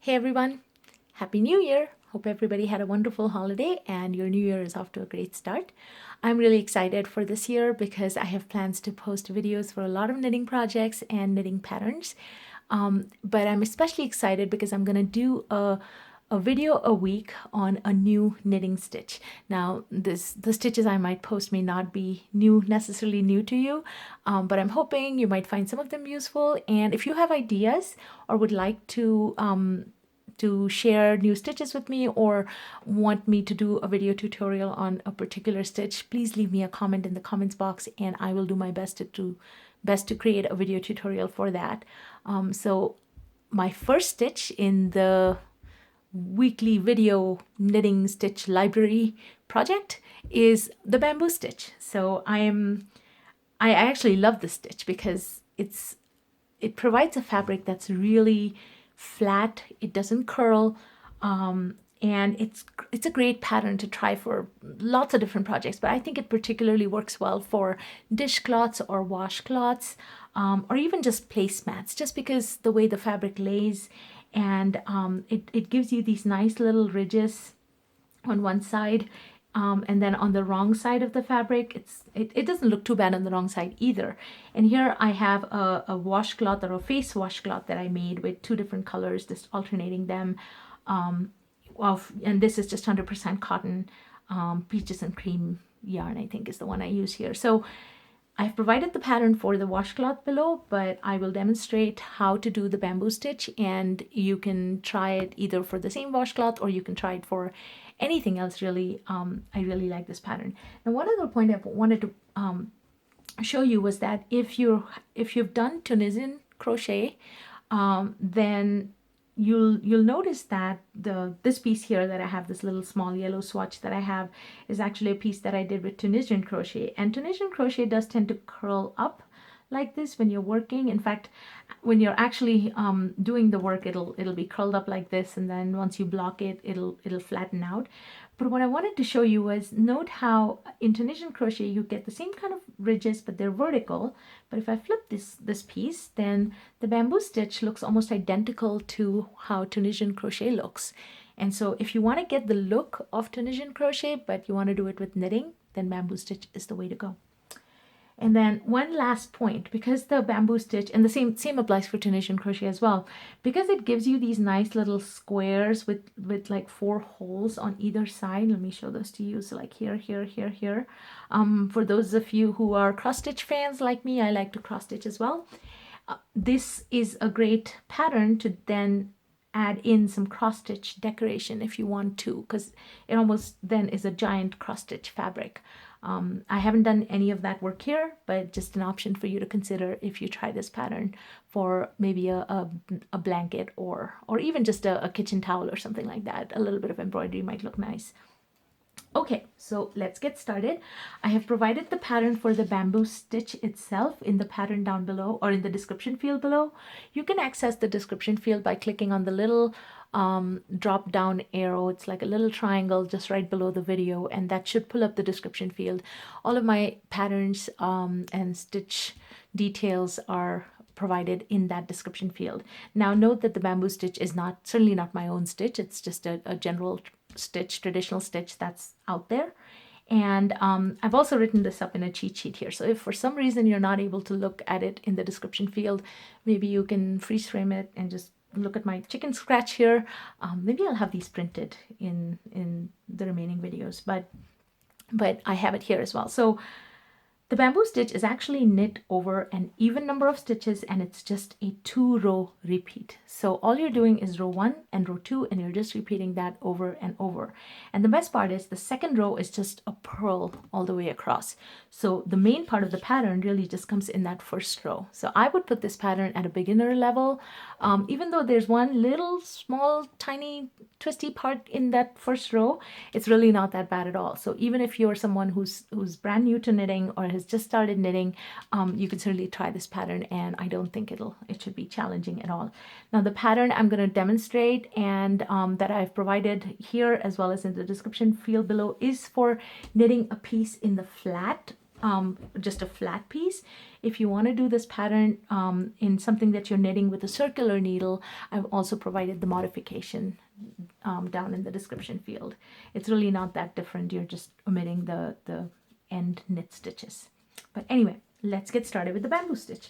Hey everyone, Happy New Year! Hope everybody had a wonderful holiday and your new year is off to a great start. I'm really excited for this year because I have plans to post videos for a lot of knitting projects and knitting patterns. But I'm especially excited because I'm going to do a video a week on a new knitting stitch. Now, the stitches I might post may not be necessarily new to you, but I'm hoping you might find some of them useful. And if you have ideas or would like to share new stitches with me or want me to do a video tutorial on a particular stitch, please leave me a comment in the comments box and I will do my best to create a video tutorial for that. So my first stitch in the weekly video knitting stitch library project is the bamboo stitch. So I actually love this stitch because it provides a fabric that's really flat, it doesn't curl, and it's a great pattern to try for lots of different projects, but I think it particularly works well for dishcloths or washcloths, or even just placemats, just because the way the fabric lays, and it gives you these nice little ridges on one side, and then on the wrong side of the fabric, it doesn't look too bad on the wrong side either. And here I have a washcloth or a face washcloth that I made with two different colors, just alternating them. And this is just 100% cotton, peaches and cream yarn, I think is the one I use here. So I've provided the pattern for the washcloth below, but I will demonstrate how to do the bamboo stitch, and you can try it either for the same washcloth or you can try it for anything else really. I really like this pattern. And one other point I wanted to show you was that if you've done Tunisian crochet, then you'll notice that this piece here that I have, this little small yellow swatch that I have, is actually a piece that I did with Tunisian crochet. And Tunisian crochet does tend to curl up like this when you're working. In fact, when you're actually doing the work, it'll be curled up like this, and then once you block it, it'll flatten out. But what I wanted to show you was, note how in Tunisian crochet you get the same kind of ridges, but they're vertical. But if I flip this piece, then the bamboo stitch looks almost identical to how Tunisian crochet looks. And so if you want to get the look of Tunisian crochet, but you want to do it with knitting, then bamboo stitch is the way to go. And then one last point, because the bamboo stitch, and the same applies for Tunisian crochet as well, because it gives you these nice little squares with like 4 holes on either side. Let me show those to you. So like here, here, here, here. For those of you who are cross stitch fans like me, I like to cross stitch as well. This is a great pattern to then add in some cross stitch decoration if you want to, because it almost then is a giant cross stitch fabric. I haven't done any of that work here, but just an option for you to consider if you try this pattern for maybe a blanket or even just a kitchen towel or something like that. A little bit of embroidery might look nice. Okay, so let's get started. I have provided the pattern for the bamboo stitch itself in the pattern down below, or in the description field below. You can access the description field by clicking on the little drop down arrow. It's like a little triangle just right below the video, and that should pull up the description field. All of my patterns and stitch details are provided in that description field. Now note that the bamboo stitch is certainly not my own stitch. It's just a general stitch, traditional stitch that's out there. And I've also written this up in a cheat sheet here. So if for some reason you're not able to look at it in the description field, maybe you can freeze frame it and just look at my chicken scratch here. Maybe I'll have these printed in the remaining videos, but I have it here as well. So the bamboo stitch is actually knit over an even number of stitches, and it's just a 2-row repeat. So all you're doing is row 1 and row 2, and you're just repeating that over and over. And the best part is the second row is just a purl all the way across. So the main part of the pattern really just comes in that first row. So I would put this pattern at a beginner level, even though there's one little small tiny twisty part in that first row, it's really not that bad at all. So even if you're someone who's brand new to knitting or has just started knitting, you can certainly try this pattern, and I don't think it should be challenging at all. Now the pattern I'm going to demonstrate and that I've provided here as well as in the description field below is for knitting a piece in the flat just a flat piece. If you want to do this pattern in something that you're knitting with a circular needle, I've also provided the modification down in the description field. It's really not that different. You're just omitting the end knit stitches. But anyway, let's get started with the bamboo stitch.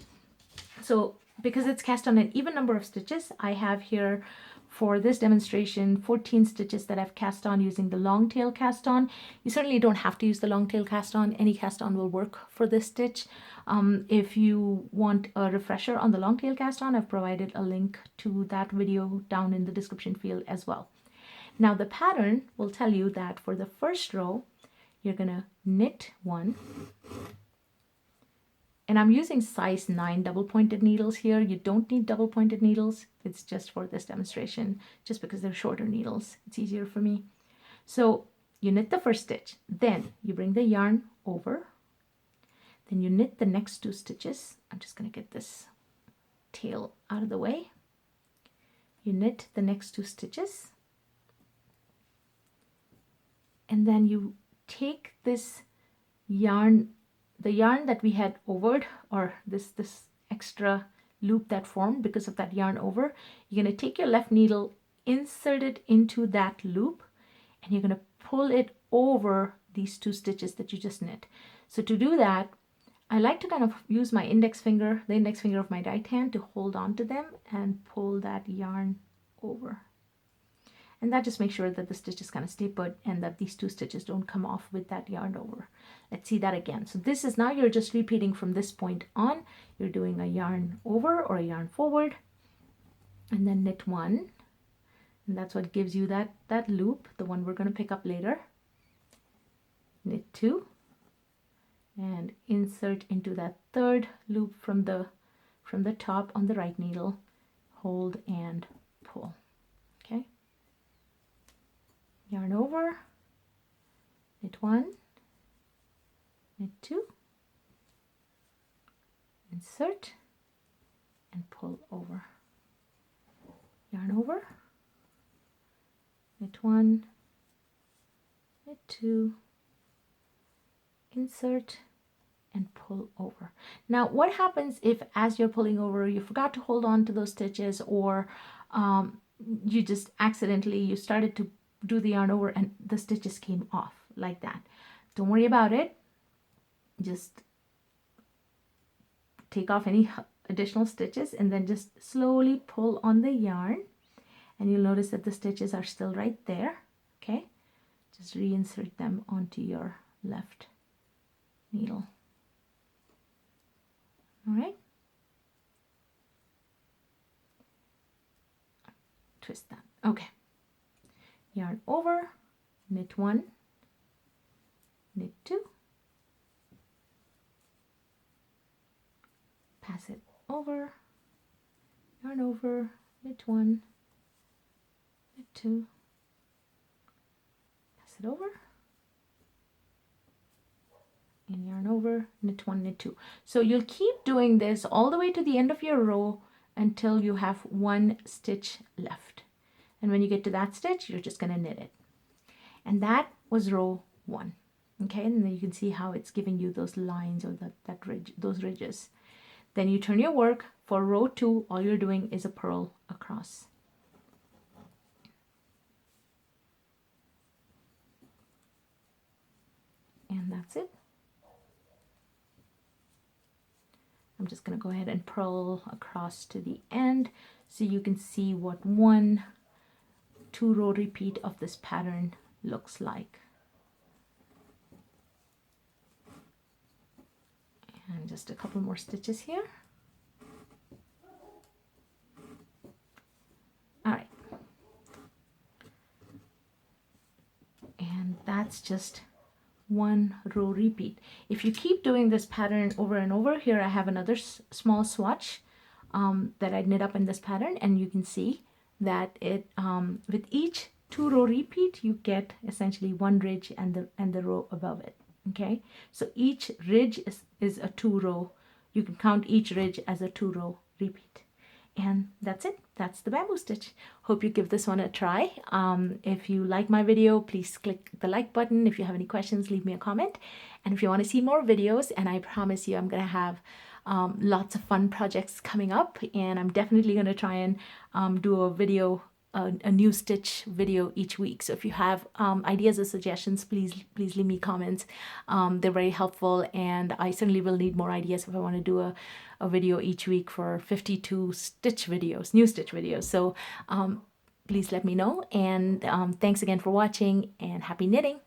So because it's cast on an even number of stitches, I have here for this demonstration 14 stitches that I've cast on using the long tail cast on. You certainly don't have to use the long tail cast on. Any cast on will work for this stitch. If you want a refresher on the long tail cast on, I've provided a link to that video down in the description field as well. Now the pattern will tell you that for the first row, you're gonna knit one. And I'm using size 9 double pointed needles here. You don't need double pointed needles. It's just for this demonstration, just because they're shorter needles. It's easier for me. So you knit the first stitch, then you bring the yarn over, then you knit the next 2 stitches. I'm just going to get this tail out of the way. You knit the next 2 stitches, and then you take this yarn, the yarn that we had overed, or this extra loop that formed because of that yarn over, you're going to take your left needle, insert it into that loop, and you're going to pull it over these 2 stitches that you just knit. So to do that, I like to kind of use my index finger, the index finger of my right hand, to hold on to them and pull that yarn over. And that just makes sure that the stitches kind of stay put and that these 2 stitches don't come off with that yarn over. Let's see that again. So this is now you're just repeating from this point on. You're doing a yarn over or a yarn forward, and then knit 1. And that's what gives you that loop, the one we're going to pick up later. Knit 2 and insert into that 3rd loop from the top on the right needle. Hold and pull. Okay. Yarn over, knit 1, knit 2, insert and pull over. Yarn over, knit 1, knit 2, insert and pull over. Now what happens if, as you're pulling over, you forgot to hold on to those stitches, or you just accidentally, you started to do the yarn over and the stitches came off like that? Don't worry about it. Just take off any additional stitches and then just slowly pull on the yarn, and you'll notice that the stitches are still right there. Okay, just reinsert them onto your left needle. All right, twist that. Okay, yarn over, knit 1, knit 2, pass it over, yarn over, knit 1, knit 2, pass it over, and yarn over, knit 1, knit 2. So you'll keep doing this all the way to the end of your row until you have 1 stitch left. And when you get to that stitch, you're just going to knit it. And that was row 1. Okay, and then you can see how it's giving you those lines, or that ridge, those ridges. Then you turn your work. For row 2, all you're doing is a purl across. And that's it. I'm just going to go ahead and purl across to the end so you can see what 1 2-row repeat of this pattern looks like. And just a couple more stitches here. All right. And that's just 1 row repeat. If you keep doing this pattern over and over, here I have another small swatch that I knit up in this pattern, and you can see that it with each 2-row repeat you get essentially 1 ridge and the row above it. Okay, so each ridge is a 2-row. You can count each ridge as a 2-row repeat, and that's it. that's the bamboo stitch. Hope you give this one a try. If you like my video, please click the like button. If you have any questions, leave me a comment. And if you want to see more videos, and I promise you I'm going to have lots of fun projects coming up, and I'm definitely going to try and do a video, a new stitch video each week. So if you have ideas or suggestions, please leave me comments. They're very helpful, and I certainly will need more ideas if I want to do a video each week for 52 stitch videos, new stitch videos. So please let me know, and thanks again for watching, and happy knitting.